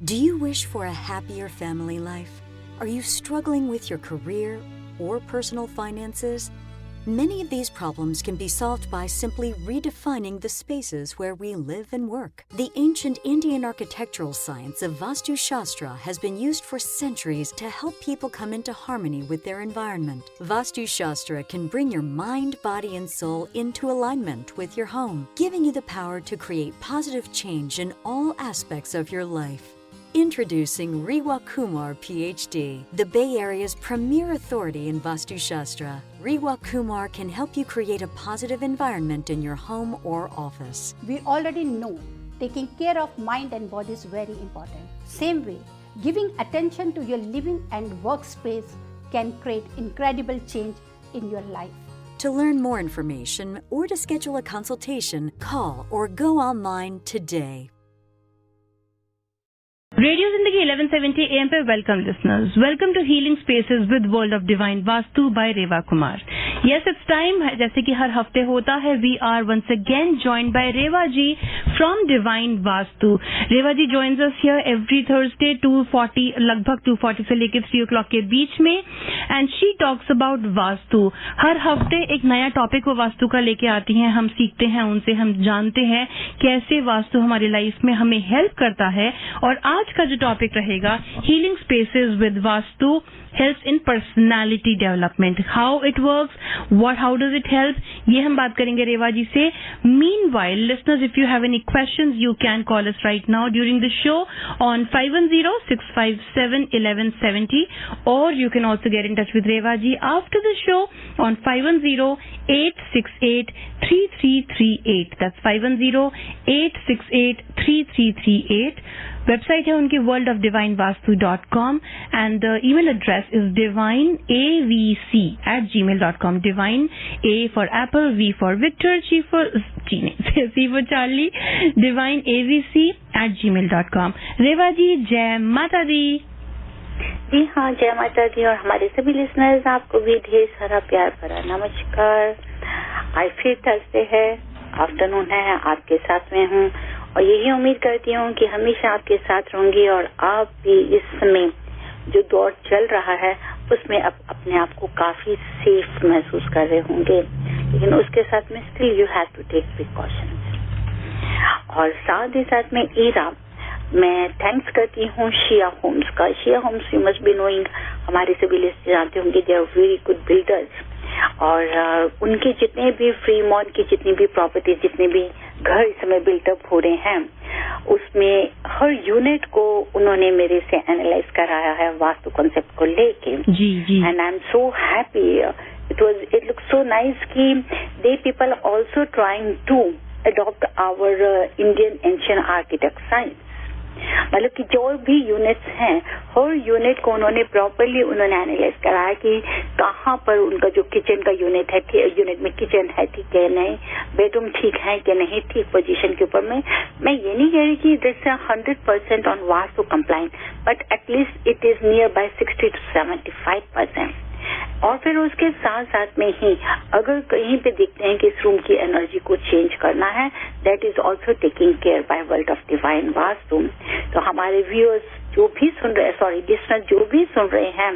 Do you wish for a happier family life? Are you struggling with your career or personal finances? Many of these problems can be solved by simply redefining the spaces where we live and work. The ancient Indian architectural science of Vastu Shastra has been used for centuries to help people come into harmony with their environment. Vastu Shastra can bring your mind, body, and soul into alignment with your home, giving you the power to create positive change in all aspects of your life. Introducing Rewa Kumar, PhD, the Bay Area's premier authority in Vastu Shastra. Rewa Kumar can help you create a positive environment in your home or office. We already know taking care of mind and body is very important. Same way, giving attention to your living and workspace can create incredible change in your life. To learn more information or to schedule a consultation, call or go online today. Radio Zindagi 1170 AM पे welcome listeners, welcome to healing spaces with world of divine Vastu by Reva Kumar. Yes, it's time. जैसे कि हर हफ्ते होता है, we are once again joined by Reva ji from divine Vastu. Reva ji joins us here every Thursday 2:40, लगभग 2:40 से लेकर 3 o'clock के बीच में, and she talks about vastu. हर हफ्ते एक नया टॉपिक वो वास्तु का लेके आती हैं. हम सीखते हैं उनसे, हम जानते हैं कैसे वास्तु हमारी लाइफ में हमें हेल्प करता है. और आज का जो टॉपिक रहेगा, healing spaces with vastu helps in personality development. How it works, how does it help, ये हम बात करेंगे रेवा जी से. Meanwhile, listeners, if you have any questions, you can call us right now during the show on 510-657-1170, or you can also get in touch with Reva ji after the show on 510-868-3338. That's 510-868-3338. Website है उनकी worldofdivinevastu.com, and the email address is divineavc@gmail.com. Divine, A for Apple, V for Victor, C for Charlie, divineavc@gmail.com. रेवा जी, जय माता दी. जी हाँ, जय माता दी. और हमारे सभी लिसनर्स, आपको भी ढेर सारा प्यार भरा नमस्कार. आज फिर थर्सडे है, आफ्टरनून है, आपके साथ में हूँ और यही उम्मीद करती हूँ कि हमेशा आपके साथ रहूंगी और आप भी इस समय जो दौर चल रहा है उसमें अपने आप को काफी सेफ महसूस कर रहे होंगे. लेकिन उसके साथ में still you have to take precautions. और साथ ही साथ में ईरा, मैं थैंक्स करती हूँ शिया होम्स का. Shiya Homes, you must be knowing, हमारे सभी लिस्ट जानते होंगे, they are very good builders. और उनके जितने भी फ्रीमॉन्ट की जितनी भी प्रॉपर्टीज, जितने भी घर इस समय बिल्टअप हो रहे हैं, उसमें हर यूनिट को उन्होंने मेरे से एनालाइज कराया है वास्तु कॉन्सेप्ट को लेके. And I am so happy. It looks so nice कि they people also trying to adopt our Indian ancient architect science. मतलब कि जो भी यूनिट्स हैं, हर यूनिट को उन्होंने प्रॉपरली एनालाइज कराया कि कहाँ पर उनका जो किचन का यूनिट है, यूनिट में किचन है ठीक है नहीं, बेडरूम ठीक है कि नहीं, ठीक पोजीशन के ऊपर में. मैं ये नहीं कह रही कि this 100% on vastu compliant, but at least it is near by 60 to 75%. और फिर उसके साथ साथ में ही अगर कहीं पे देखते हैं कि इस रूम की एनर्जी को चेंज करना है, that is also taking care by world of divine Vastu. तो हमारे व्यूअर्स जो भी सुन रहे हैं, लिसनर जो भी सुन रहे हैं,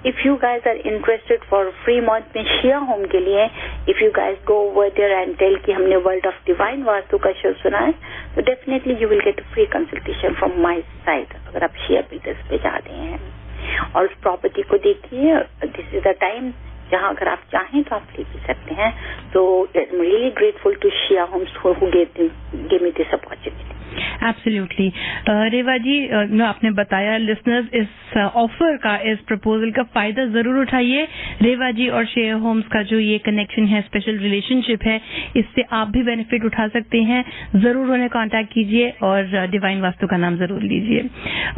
if you guys are interested for free month में शिया होम के लिए, if you guys go over there and tell कि हमने वर्ल्ड ऑफ डिवाइन वास्तु का शो सुना है, तो definitely you will get a free consultation from my side अगर आप शिया बिल्डर्स पे जा रहे हैं. और उस प्रॉपर्टी को देखिए, दिस इज द टाइम जहां अगर आप चाहें तो आप ले भी सकते हैं. तो I am really grateful to Shiya Homes who give me this opportunity. Absolutely. Reva ji, आपने बताया लिसनर्स, इस ऑफर का, इस प्रपोजल का फायदा जरूर उठाइए. रेवा जी और शेयर होम्स का जो ये कनेक्शन है, स्पेशल रिलेशनशिप है, इससे आप भी बेनिफिट उठा सकते हैं. जरूर उन्हें कांटेक्ट कीजिए और डिवाइन वास्तु का नाम जरूर लीजिए.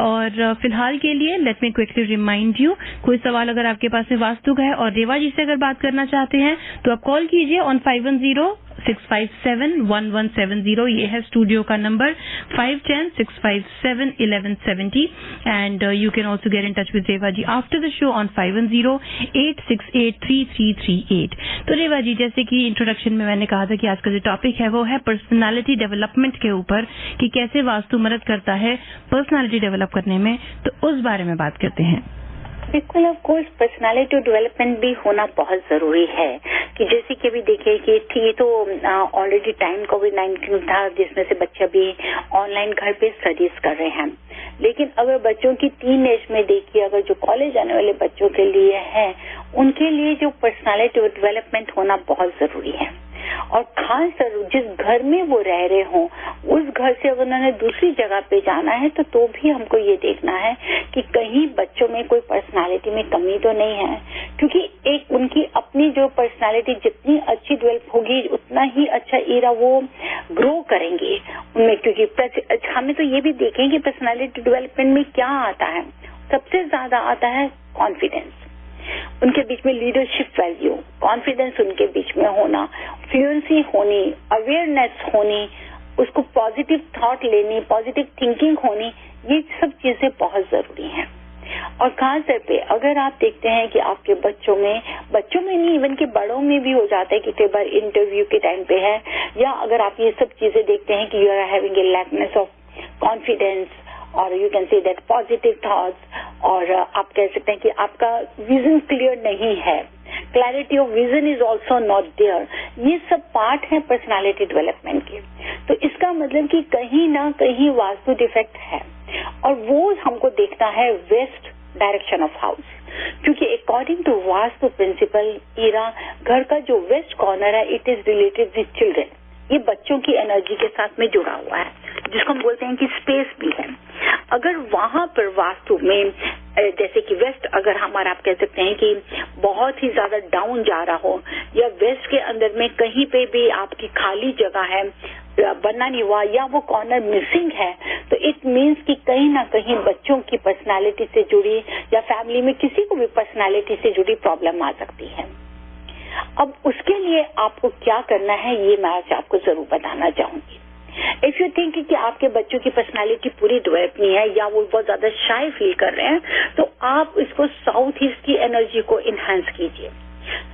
और फिलहाल के लिए let me quickly remind you, कोई सवाल अगर आपके पास में वास्तु का है और रेवा जी से अगर बात करना चाहते हैं तो आप कॉल कीजिए ऑन 510-657-1170. ये है स्टूडियो का number. 510-657-1170 and you can also get in touch with Reva ji after the show on 510-868-3338. तो रेवा जी, जैसे कि इंट्रोडक्शन में मैंने कहा था कि आज का जो टॉपिक है वो है पर्सनालिटी डेवलपमेंट के ऊपर, कि कैसे वास्तु मदद करता है पर्सनालिटी डेवलप करने में, तो उस बारे में बात करते हैं। बिल्कुल, ऑफ कोर्स पर्सनालिटी डेवलपमेंट भी होना बहुत जरूरी है। कि जैसे कि अभी देखिए कि ये तो ऑलरेडी टाइम कोविड-19 था, जिसमें से बच्चे भी ऑनलाइन घर पे स्टडीज कर रहे हैं। लेकिन अगर बच्चों की टीन एज में देखिए, अगर जो कॉलेज आने वाले बच्चों के लिए है, उनके लिए जो पर्सनालिटी डेवलपमेंट होना बहुत जरूरी है। और खास कर जिस घर में वो रह रहे हों, उस घर से अगर उन्होंने दूसरी जगह पे जाना है तो भी हमको ये देखना है कि कहीं बच्चों में कोई पर्सनालिटी में कमी तो नहीं है, क्योंकि एक उनकी अपनी जो पर्सनालिटी जितनी अच्छी डेवलप होगी उतना ही अच्छा एरा वो ग्रो करेंगे उनमें। क्योंकि हमें तो ये भी देखें कि पर्सनालिटी डेवलपमेंट में क्या आता है। सबसे ज्यादा आता है कॉन्फिडेंस, उनके बीच में लीडरशिप वैल्यू, कॉन्फिडेंस उनके बीच में होना, फ्लुएंसी होनी, अवेयरनेस होनी, उसको पॉजिटिव थॉट लेनी, पॉजिटिव थिंकिंग होनी, ये सब चीजें बहुत जरूरी हैं। और खास तौर पे अगर आप देखते हैं कि आपके बच्चों में नहीं, इवन के बड़ों में भी हो जाता है कि कई बार इंटरव्यू के टाइम पे है, या अगर आप ये सब चीजें देखते हैं कि you are having a lackness of confidence और you can say that positive thoughts, और आप कह सकते हैं कि आपका विजन क्लियर नहीं है, clarity of vision is also not there, ये सब पार्ट है पर्सनालिटी डेवलपमेंट के। तो इसका मतलब कि कहीं ना कहीं वास्तु डिफेक्ट है, और वो हमको देखना है वेस्ट डायरेक्शन ऑफ हाउस, क्योंकि according to vastu principle area घर का जो वेस्ट कॉर्नर है it is related with children, ये बच्चों की एनर्जी के साथ में जुड़ा हुआ है, जिसको हम बोलते हैं कि स्पेस भी है। अगर वहां पर वास्तु में जैसे कि वेस्ट अगर हमारा आप कह सकते हैं कि बहुत ही ज्यादा डाउन जा रहा हो, या वेस्ट के अंदर में कहीं पे भी आपकी खाली जगह है, बनना नहीं हुआ, या वो कॉर्नर मिसिंग है, तो इट मीन्स कि कहीं ना कहीं बच्चों की पर्सनालिटी से जुड़ी या फैमिली में किसी को भी पर्सनालिटी से जुड़ी प्रॉब्लम आ सकती है। अब उसके लिए आपको क्या करना है ये मैं आज आपको जरूर बताना चाहूंगी। इफ यू थिंक कि आपके बच्चों की पर्सनालिटी पूरी डेवलप नहीं है, या वो बहुत ज्यादा शाय फील कर रहे हैं, तो आप इसको साउथ ईस्ट की एनर्जी को इनहेंस कीजिए।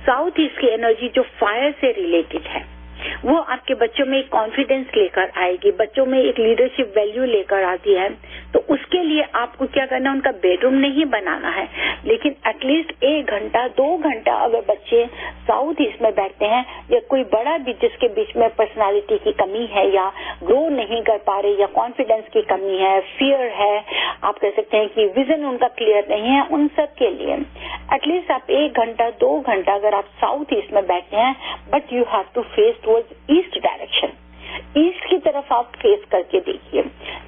साउथ ईस्ट की एनर्जी जो फायर से रिलेटेड है, वो आपके बच्चों में एक कॉन्फिडेंस लेकर आएगी, बच्चों में एक लीडरशिप वैल्यू लेकर आती है। तो उसके लिए आपको क्या करना है, उनका बेडरूम नहीं बनाना है, लेकिन एटलीस्ट 1 घंटा 2 घंटा अगर बच्चे साउथ ईस्ट में बैठते हैं, या कोई बड़ा भी जिसके बीच में पर्सनालिटी की कमी है, या ग्रो नहीं कर पा रहे, या कॉन्फिडेंस की कमी है, फियर है, आप कह सकते हैं कि विजन उनका क्लियर नहीं है, उन सब के लिए एटलीस्ट आप 1 घंटा 2 घंटा अगर आप साउथ ईस्ट में बैठते हैं, but you have to face towards east direction, east की तरफ आप फेस करके देखिए।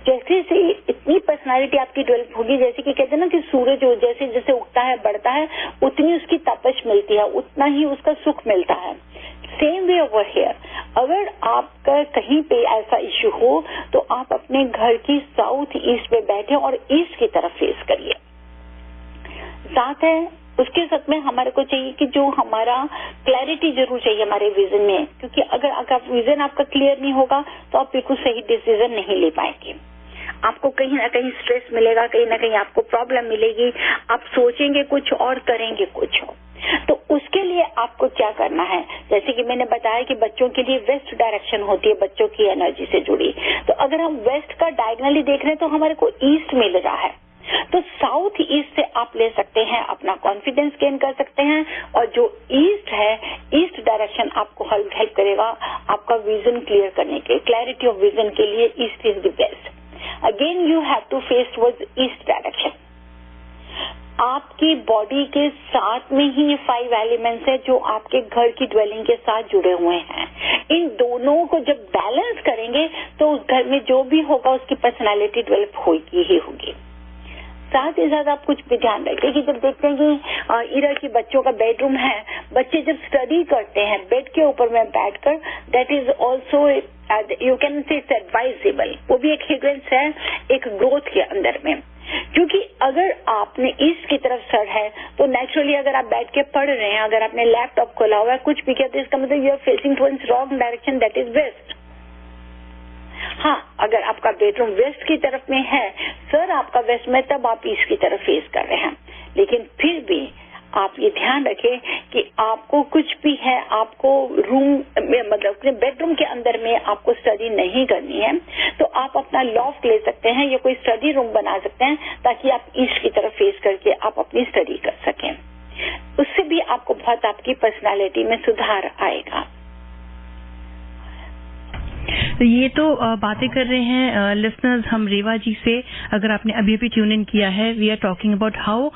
जैसे से इतनी पर्सनालिटी आपकी डेवलप होगी, जैसे कि कहते हैं ना कि सूरज जैसे जैसे उगता है बढ़ता है, उतनी उसकी तपश मिलती है, उतना ही उसका सुख मिलता है। सेम वे ओवर हियर, अगर आपका कहीं पे ऐसा इश्यू हो तो आप अपने घर की साउथ ईस्ट में बैठे और ईस्ट की तरफ फेस करिए। साथ है उसके साथ में हमारे को चाहिए कि जो हमारा क्लैरिटी जरूर चाहिए हमारे विजन में, क्योंकि अगर विजन आपका क्लियर नहीं होगा तो आप बिल्कुल सही डिसीजन नहीं ले पाएंगे। आपको कहीं ना कहीं स्ट्रेस मिलेगा, कहीं ना कहीं आपको प्रॉब्लम मिलेगी, आप सोचेंगे कुछ और करेंगे कुछ और। तो उसके लिए आपको क्या करना है, जैसे कि मैंने बताया कि बच्चों के लिए वेस्ट डायरेक्शन होती है बच्चों की एनर्जी से जुड़ी, तो अगर हम वेस्ट का डायगनली देख रहे हैं तो हमारे को ईस्ट मिल रहा है, तो साउथ ईस्ट से आप ले सकते हैं, अपना कॉन्फिडेंस गेन कर सकते हैं, और जो ईस्ट है, ईस्ट डायरेक्शन आपको हेल्प करेगा आपका विजन क्लियर करने के, क्लैरिटी ऑफ विजन के लिए east is the best. Again you have to face towards east direction. आपकी बॉडी के साथ में ही 5 एलिमेंट्स है जो आपके घर की ड्वेलिंग के साथ जुड़े हुए हैं। इन दोनों को जब बैलेंस करेंगे तो उस घर में जो भी होगा उसकी पर्सनालिटी डेवलप होगी ही होगी। साथ ही साथ आप कुछ भी ध्यान रखिए कि जब देखते हैं कि इरा की बच्चों का बेडरूम है, बच्चे जब स्टडी करते हैं बेड के ऊपर में बैठकर, that is also you can से इट्स एडवाइजेबल, वो भी एक हिंड्रेंस है एक ग्रोथ के अंदर में। क्योंकि अगर आपने ईस्ट की तरफ सर है तो नेचुरली अगर आप बैठ के पढ़ रहे हैं, अगर आपने लैपटॉप खोला हुआ है, कुछ भी किया, तो इसका मतलब you are facing towards wrong direction, that is west. हाँ, अगर आपका बेडरूम वेस्ट की तरफ में है, सर आपका वेस्ट में, तब आप ईस्ट की तरफ फेस कर रहे हैं। लेकिन फिर भी आप ये ध्यान रखें कि आपको कुछ भी है, आपको रूम में मतलब अपने बेडरूम के अंदर में आपको स्टडी नहीं करनी है, तो आप अपना लॉफ्ट ले सकते हैं या कोई स्टडी रूम बना सकते हैं ताकि आप ईस्ट की तरफ फेस करके आप अपनी स्टडी कर सकें। उससे भी आपको बहुत आपकी पर्सनालिटी में सुधार आएगा। तो ये तो बातें कर रहे हैं लिसनर्स हम रेवा जी से। अगर आपने अभी अभी ट्यून इन किया है, we are talking about how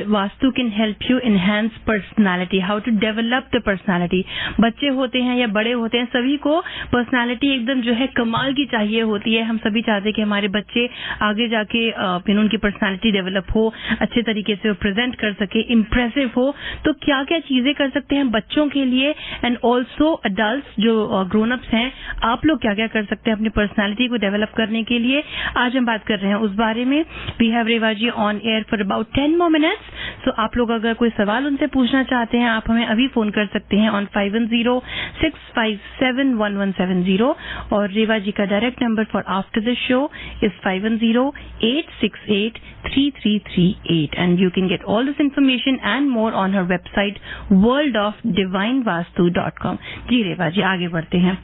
vastu can help you enhance personality, how to develop the personality. बच्चे होते हैं या बड़े होते हैं, सभी को पर्सनालिटी एकदम जो है कमाल की चाहिए होती है। हम सभी चाहते हैं कि हमारे बच्चे आगे जाके उनकी पर्सनालिटी डेवलप हो, अच्छे तरीके से प्रेजेंट कर सके, इम्प्रेसिव हो। तो क्या क्या चीजें कर सकते हैं बच्चों के लिए एंड ऑल्सो अडल्ट जो ग्रोन अप्स हैं, आप लोग क्या क्या कर सकते हैं अपनी पर्सनालिटी को डेवलप करने के लिए? आज हम बात कर रहे हैं उस बारे में। We have Reva ji on air for about 10 more minutes। So आप लोग अगर कोई सवाल उनसे पूछना चाहते हैं, आप हमें अभी फोन कर सकते हैं ऑन 510-657-1170 और रेवा जी का direct number for after the show is 510-868-3338 and you can get all this information and more on her website worldofdivinevastu.com। जी रेवा जी, आगे बढ़ते हैं।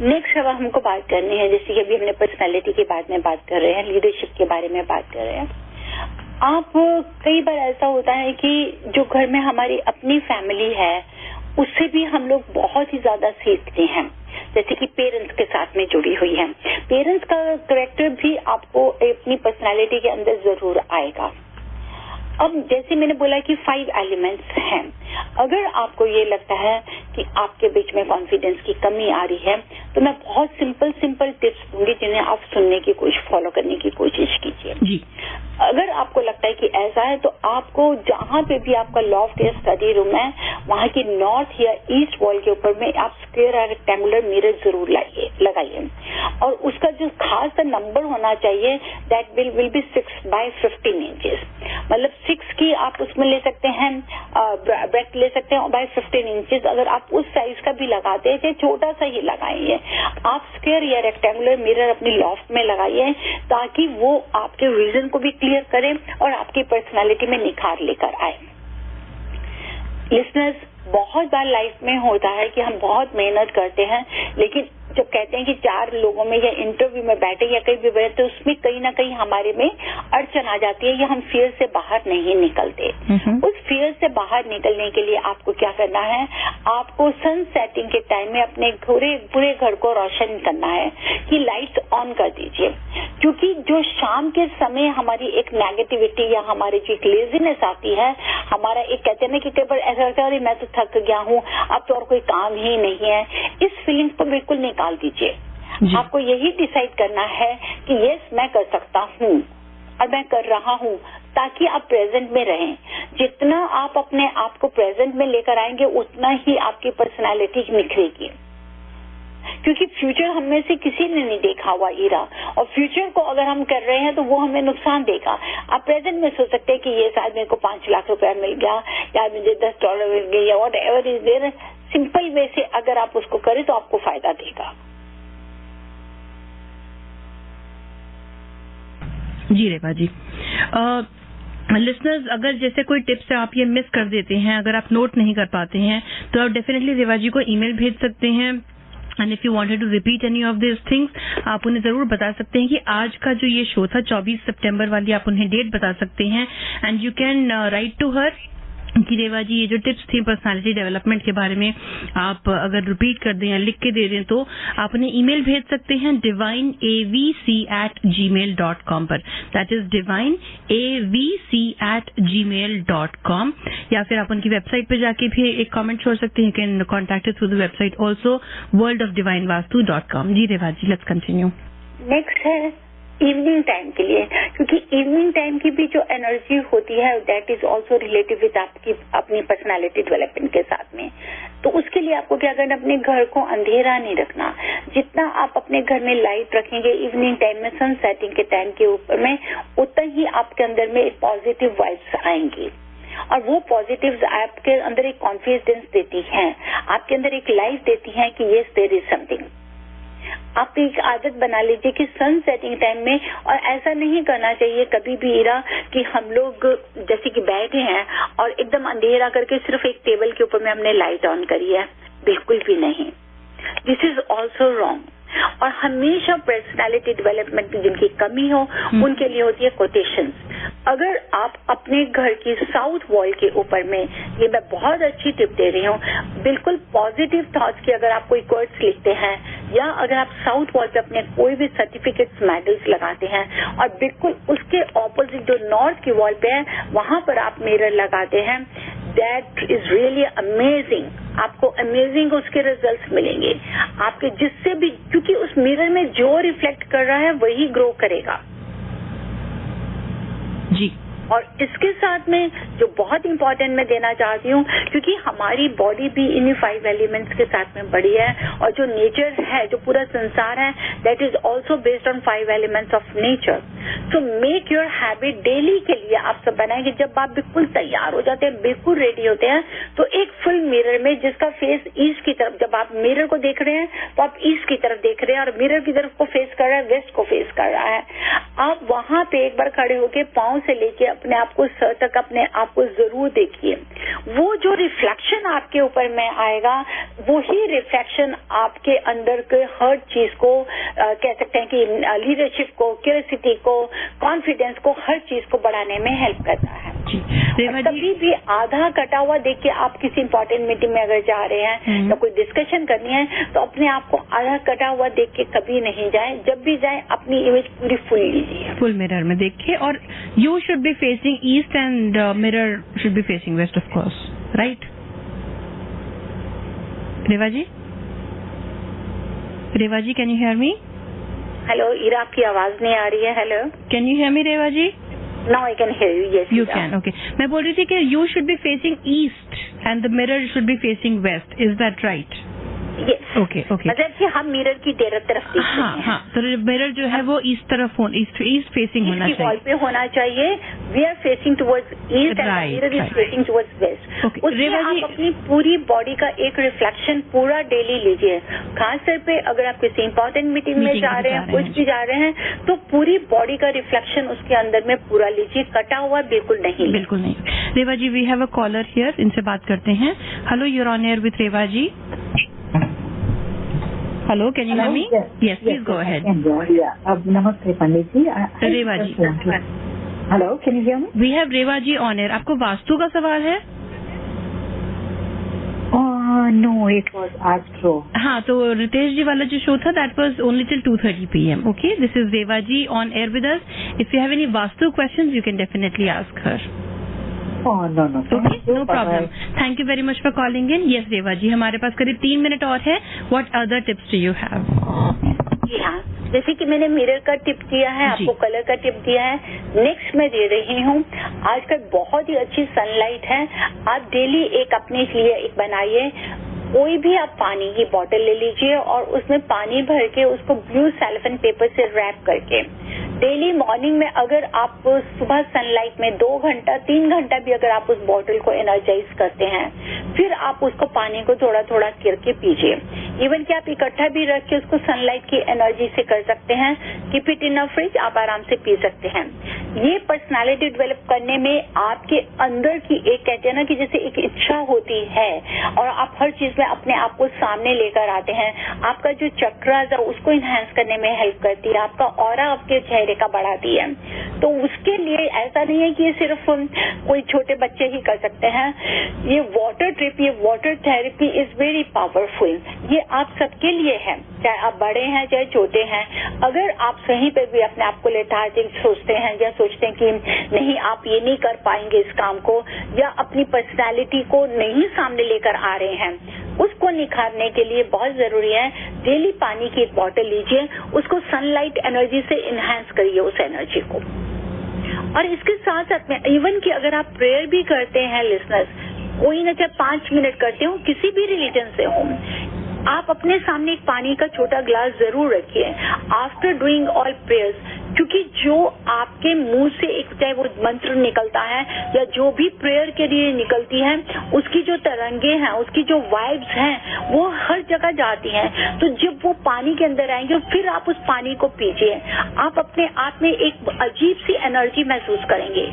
नेक्स्ट अब हमको बात करनी है, जैसे कि अभी हमने पर्सनालिटी के बारे में बात कर रहे हैं, लीडरशिप के बारे में बात कर रहे हैं। आप कई बार ऐसा होता है कि जो घर में हमारी अपनी फैमिली है उससे भी हम लोग बहुत ही ज्यादा सीखते हैं, जैसे कि पेरेंट्स के साथ में जुड़ी हुई है। पेरेंट्स का कैरेक्टर भी आपको अपनी पर्सनालिटी के अंदर जरूर आएगा। अब जैसे मैंने बोला कि 5 एलिमेंट्स हैं। अगर आपको ये लगता है कि आपके बीच में कॉन्फिडेंस की कमी आ रही है, तो मैं बहुत सिंपल टिप्स दूंगी जिन्हें आप सुनने की फॉलो करने की कोशिश कीजिए जी। अगर आपको लगता है कि ऐसा है, तो आपको जहाँ पे भी आपका लॉफ्ट या स्टडी रूम है, वहाँ की नॉर्थ या ईस्ट वॉल के ऊपर में आप स्क्वायर या रेक्टेंगुलर मिरर जरूर लगाइए और उसका जो खास नंबर होना चाहिए दैट विल बी 6/15 इंचेस। मतलब 6 की आप उसमें ले सकते हैं, ब्रेथ ले सकते हैं, और बाय 15 इंचेस अगर आप उस साइज का भी लगाते हैं, चाहे छोटा सा ही लगाइए, आप स्क्वायर या रेक्टेंगुलर मिरर अपनी लॉफ्ट में लगाइए ताकि वो आपके विजन को भी क्लियर करे और आपकी पर्सनालिटी में निखार लेकर आए। लिसनर्स, बहुत बार लाइफ में होता है कि हम बहुत मेहनत करते हैं, लेकिन जब कहते हैं कि 4 लोगों में या इंटरव्यू में बैठे या कहीं भी बैठे, तो उसमें कहीं ना कहीं हमारे में अड़चन आ जाती है या हम फियर से बाहर नहीं निकलते। उस फियर से बाहर निकलने के लिए आपको क्या करना है, आपको सन सेटिंग के टाइम में अपने पूरे घर को रोशन करना है कि लाइट्स ऑन कर दीजिए, क्योंकि जो शाम के समय हमारी एक नेगेटिविटी या हमारी जो एक लेजीनेस आती है, हमारा एक कहते हैं ना कि कई बार ऐसा लगता है मैं तो थक गया हूँ, अब तो और कोई काम ही नहीं है, इस फीलिंग्स को बिल्कुल निकाल दीजिए। आपको यही डिसाइड करना है कि यस मैं कर सकता हूँ और मैं कर रहा हूँ, ताकि आप प्रेजेंट में रहें। जितना आप अपने आप को प्रेजेंट में लेकर आएंगे, उतना ही आपकी पर्सनालिटी निखरेगी, क्योंकि फ्यूचर हम में से किसी ने नहीं देखा हुआ ईरा, और फ्यूचर को अगर हम कर रहे हैं तो वो हमें नुकसान देगा। आप प्रेजेंट में सोच सकते हैं कि ये शायद मेरे को 5 लाख रुपया मिल गया या मुझे $10 मिल गया या whatever is there, simple way से अगर आप उसको करें तो आपको फायदा देगा। जी रेवा जी, लिसनर्स, अगर जैसे कोई टिप्स आप ये मिस कर देते हैं, अगर आप नोट नहीं कर पाते हैं, तो आप डेफिनेटली रेवा जी को ईमेल भेज सकते हैं। And if you wanted to repeat any of this things, आप उन्हें जरूर बता सकते हैं कि आज का जो ये शो था 24 सितंबर वाली, आप उन्हें डेट बता सकते हैं and you can write to her कि रेवा जी ये जो टिप्स थी पर्सनालिटी डेवलपमेंट के बारे में, आप अगर रिपीट कर दें या लिख के दे दें, तो आप उन्हें ईमेल भेज सकते हैं divineavc@gmail.com पर। दैट इज divineavc@gmail.com, या फिर आप उनकी वेबसाइट पर जाके भी एक कमेंट छोड़ सकते हैं। Can contact through the website also worldofdivinevastu.com। जी Reva ji, let's continue. Next है इवनिंग टाइम के लिए, क्योंकि इवनिंग टाइम की भी जो एनर्जी होती है that is also relative with आपकी अपनी पर्सनालिटी डेवलपमेंट के साथ में। तो उसके लिए आपको क्या करना, अपने घर को अंधेरा नहीं रखना। जितना आप अपने घर में लाइट रखेंगे इवनिंग टाइम में, सन सेटिंग के टाइम के ऊपर में, उतना ही आपके अंदर में एक पॉजिटिव वाइब्स आएंगी, और वो पॉजिटिव्स आपके अंदर एक कॉन्फिडेंस देती हैं, आपके अंदर एक लाइफ देती हैं कि यस देयर इज समथिंग। आप एक आदत बना लीजिए कि सन सेटिंग टाइम में, और ऐसा नहीं करना चाहिए कभी भी इरा कि हम लोग जैसे कि बैठे हैं और एकदम अंधेरा करके सिर्फ एक टेबल के ऊपर में हमने लाइट ऑन करी है, बिल्कुल भी नहीं। This is also wrong. और हमेशा पर्सनालिटी डेवलपमेंट की जिनकी कमी हो उनके लिए होती है कोटेशंस। अगर आप अपने घर की साउथ वॉल के ऊपर में, ये मैं बहुत अच्छी टिप दे रही हूँ, बिल्कुल पॉजिटिव थॉट्स की अगर आप कोई कोट्स लिखते हैं, या अगर आप साउथ वॉल पे अपने कोई भी सर्टिफिकेट्स मेडल्स लगाते हैं, और बिल्कुल उसके ऑपोजिट जो नॉर्थ की वॉल पे है वहां पर आप मिरर लगाते हैं, दैट इज रियली अमेजिंग। आपको अमेजिंग उसके रिजल्ट्स मिलेंगे आपके, जिससे भी, क्योंकि उस मिरर में जो रिफ्लेक्ट कर रहा है वही ग्रो करेगा जी। और इसके साथ में जो बहुत इंपॉर्टेंट मैं देना चाहती हूँ, क्योंकि हमारी बॉडी भी इन्हीं 5 एलिमेंट्स के साथ में बड़ी है, और जो नेचर है, जो पूरा संसार है, that is also based on 5 elements of nature. So make your habit daily के लिए आप सब बनाएंगे। जब आप बिल्कुल तैयार हो जाते हैं, बिल्कुल रेडी होते हैं, तो एक फुल मिरर में जिसका फेस ईस्ट की तरफ, जब आप मिरर को देख रहे हैं तो आप ईस्ट की तरफ देख रहे हैं, और मिरर की तरफ को फेस कर रहा है, वेस्ट को फेस कर रहा है। आप वहां पे एक बार खड़े होके पांव से लेके अपने आप को सर तक अपने आप को जरूर देखिए। वो जो रिफ्लेक्शन आपके ऊपर में आएगा, वो ही रिफ्लेक्शन आपके अंदर के हर चीज को, कह सकते हैं कि लीडरशिप को, क्यूरियोसिटी को, कॉन्फिडेंस को, हर चीज को बढ़ाने में हेल्प करता है। कभी भी आधा कटा हुआ देख के आप किसी इंपॉर्टेंट मीटिंग में अगर जा रहे हैं तो कोई डिस्कशन करनी है, तो अपने आप को आधा कटा हुआ देख के कभी नहीं जाए। जब भी जाए अपनी इमेज पूरी फुल लीजिए, फुल मिरर में देखिए। और you should be facing east and mirror should be facing west, of course, right? Reva ji, Reva ji, can you hear me? Hello Ira, आपकी आवाज नहीं आ रही है। Hello, can you hear me Reva ji? Now I can hear you. Yes you can, okay. मैं बोल रही थी कि you should be facing east and the mirror should be facing west, is that right? Yes, okay okay. मतलब कि हम mirror की तरफ देखते हैं। हाँ हाँ, तो मिरर जो है वो ईस्ट तरफ ईस्ट फेसिंग होना चाहिए, वॉल पे होना चाहिए। We are facing towards east and mirror is facing towards west. उसमें आप अपनी पूरी बॉडी का एक रिफ्लेक्शन पूरा डेली लीजिए। खासतौर पे अगर आप किसी इंपॉर्टेंट मीटिंग में जा रहे हैं, कुछ भी जा रहे हैं, तो पूरी बॉडी का रिफ्लेक्शन उसके अंदर में पूरा लीजिए, कटा हुआ बिल्कुल नहीं। बिल्कुल नहीं। Reva ji, we have a caller here, इनसे बात करते हैं। Hello, you're on air with Reva ji. Hello, can you hear me? Yes, please go ahead. Namaste, Pandit ji. Rewa ji. Hello, can you hear me? We have Rewa ji on air. आपको वास्तु का सवाल है? No, it was astro. हाँ, तो रितेश जी वाला जो show था, that was only till 2:30 p.m. Okay, this is Rewa ji on air with us. If you have any vastu questions, you can definitely ask her. Oh, no. Okay, no problem. Thank you very much for calling in. Yes, रेवा जी, हमारे पास करीब 3 minute और है. What other tips do you have? जी हाँ, जैसे कि मैंने mirror का tip दिया है, आपको कलर का टिप दिया है, नेक्स्ट मैं दे रही हूँ। आजकल बहुत ही अच्छी सनलाइट है, आप डेली एक अपने लिए एक बनाइए। कोई भी आप पानी की बोतल ले लीजिए और उसमें पानी भर के उसको ब्लू सेलोफेन पेपर से रैप करके डेली मॉर्निंग में, अगर आप सुबह सनलाइट में 2 घंटा 3 घंटा भी अगर आप उस बोतल को एनर्जाइज करते हैं, फिर आप उसको पानी को थोड़ा थोड़ा करके पीजिए। इवन कि आप इकट्ठा भी रख के उसको सनलाइट की एनर्जी से कर सकते हैं। Keep it in a fridge, आप आराम से पी सकते हैं। ये पर्सनालिटी डेवलप करने में आपके अंदर की एक, कहते हैं ना कि जैसे एक इच्छा होती है और आप हर चीज में अपने आप को सामने लेकर आते हैं। आपका जो चक्रास है उसको इनहेंस करने में हेल्प करती है, आपका ऑरा आपके चेहरे का बढ़ाती है। तो उसके लिए ऐसा नहीं है कि ये सिर्फ कोई छोटे बच्चे ही कर सकते हैं। ये वाटर ट्रिप, ये water therapy is very powerful. ये आप सबके लिए है, चाहे आप बड़े हैं चाहे छोटे हैं। अगर आप कहीं पे भी अपने आप को लेथार्जिक सोचते हैं या सोचते हैं कि नहीं आप ये नहीं कर पाएंगे इस काम को, या अपनी पर्सनालिटी को नहीं सामने लेकर आ रहे हैं, उसको निखारने के लिए बहुत जरूरी है डेली पानी की एक बॉटल लीजिए, उसको सनलाइट एनर्जी से इनहेंस करिए उस एनर्जी को। और इसके साथ साथ में इवन कि अगर आप प्रेयर भी करते हैं लिसनर्स, कोई ना चाहे 5 मिनट करते हो, किसी भी रिलीजन से हो, आप अपने सामने एक पानी का छोटा ग्लास जरूर रखिए आफ्टर डूइंग ऑल प्रेयर्स, क्योंकि जो आपके मुंह से एक चाहे वो मंत्र निकलता है या जो भी प्रेयर के लिए निकलती है, उसकी जो तरंगे हैं, उसकी जो वाइब्स हैं, वो हर जगह जाती हैं। तो जब वो पानी के अंदर आएंगे, फिर आप उस पानी को पीजिए, आप अपने आप में एक अजीब सी एनर्जी महसूस करेंगे,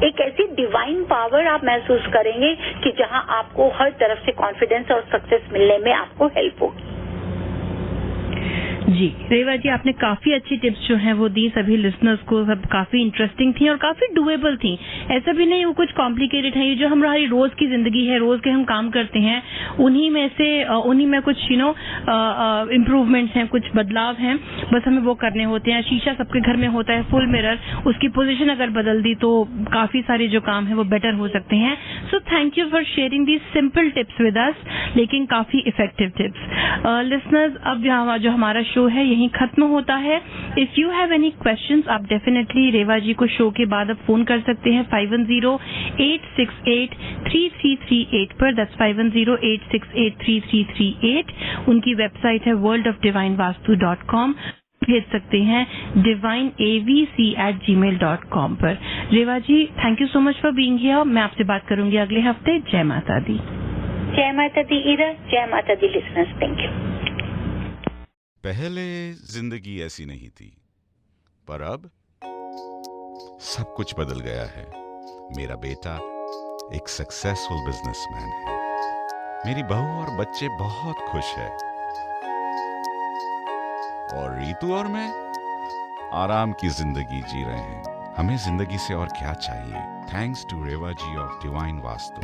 एक ऐसी डिवाइन पावर आप महसूस करेंगे कि जहां आपको हर तरफ से कॉन्फिडेंस और सक्सेस मिलने में आपको हेल्प होगी। जी रेवा जी, आपने काफी अच्छी टिप्स जो हैं वो दी सभी लिसनर्स को, सब काफी इंटरेस्टिंग थी और काफी डुएबल थी। ऐसा भी नहीं वो कुछ कॉम्प्लिकेटेड है, ये जो हमारी रोज की जिंदगी है, रोज के हम काम करते हैं, उन्हीं में कुछ इम्प्रूवमेंट्स हैं, कुछ बदलाव हैं, बस हमें वो करने होते हैं। शीशा सबके घर में होता है, फुल मिरर, उसकी पोजीशन अगर बदल दी तो काफी सारे जो काम है वो बेटर हो सकते हैं। So thank you for sharing these simple tips with us, लेकिन काफी इफेक्टिव टिप्स। लिसनर्स, अब जो हमारा शो है यहीं खत्म होता है। If you have any questions, आप डेफिनेटली रेवा जी को शो के बाद अब फोन कर सकते हैं 510-868-3338 पर। दैट्स 510-868-3338। उनकी वेबसाइट है worldofdivinevastu.com। भेज सकते हैं divineavc@gmail.com पर। Reva ji, thank you so much for being here. मैं आपसे बात करूंगी अगले हफ्ते। जय माता दी। जय माता दी इरा, जय माता दी लिसनर्स, थैंक यू। पहले जिंदगी ऐसी नहीं थी, पर अब सब कुछ बदल गया है। मेरा बेटा एक सक्सेसफुल बिजनेसमैन है, मेरी बहू और बच्चे बहुत खुश है, और रीतू और मैं आराम की जिंदगी जी रहे हैं। हमें जिंदगी से और क्या चाहिए? Thanks to Reva ji of divine vastu.